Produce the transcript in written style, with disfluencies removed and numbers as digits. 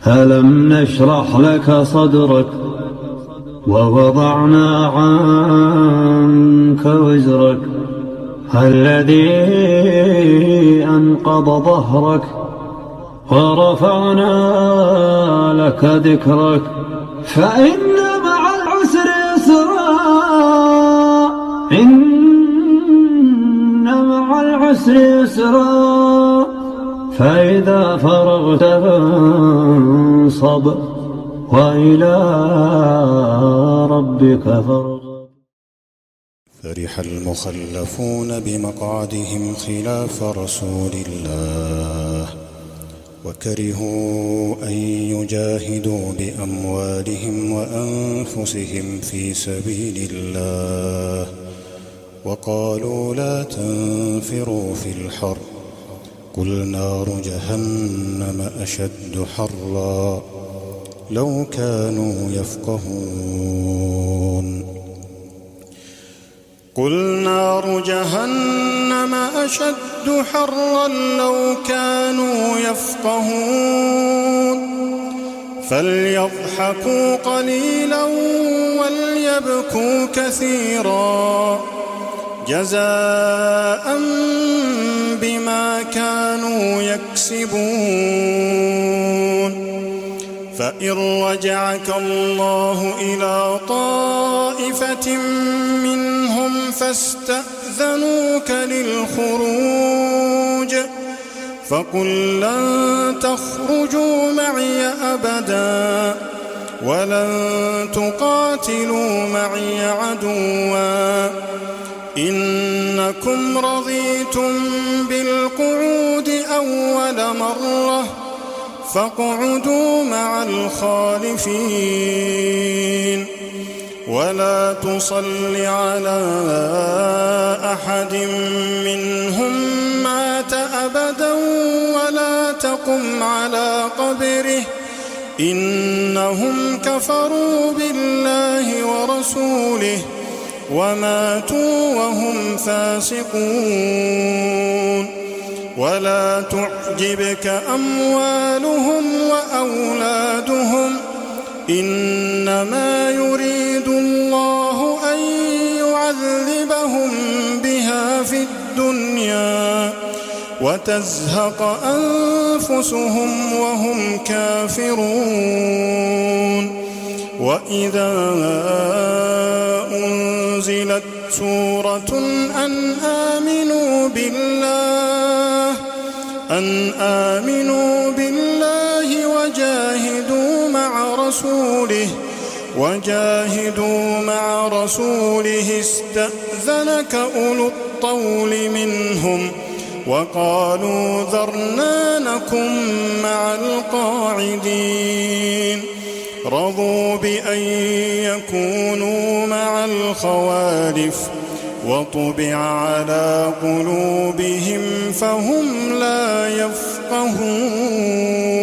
ألم نشرح لك صدرك ووضعنا عنك وزرك الذي أنقض ظهرك ورفعنا لك ذكرك فإن مع العسر يسرا إن مع العسر يسرا فإذا فرغت فانصب وإلى ربك فارغب. فرح المخلفون بمقعدهم خلاف رسول الله وكرهوا أن يجاهدوا بأموالهم وأنفسهم في سبيل الله وقالوا لا تنفروا في الحر قل نار جهنم أشد حرا لو كانوا يفقهون قل نار جهنم أشد حرا لو كانوا يفقهون فليضحكوا قليلا وليبكوا كثيرا جزاء بما كانوا يكسبون فإن رجعك الله إلى طائفة منهم فاستأذنوك للخروج فقل لن تخرجوا معي أبدا ولن تقاتلوا معي عدوا إنكم رضيتم بالقعود أول مرة فاقعدوا مع الخالفين ولا تصل على أحد منهم مات أبدا ولا تقم على قبره إنهم كفروا بالله ورسوله وماتوا وهم فاسقون ولا تعجبك أموالهم وأولادهم إنما يريد الله أن يعذبهم بها في الدنيا وتزهق أنفسهم وهم كافرون وإذا أنزلت سورة أن آمنوا بالله وجاهدوا مع رسوله استأذنك أولو الطول منهم وقالوا ذرنا نكن مع القاعدين رضوا بأن يكونوا مع الخوالف وطبع على قلوبهم فهم لا يفقهون.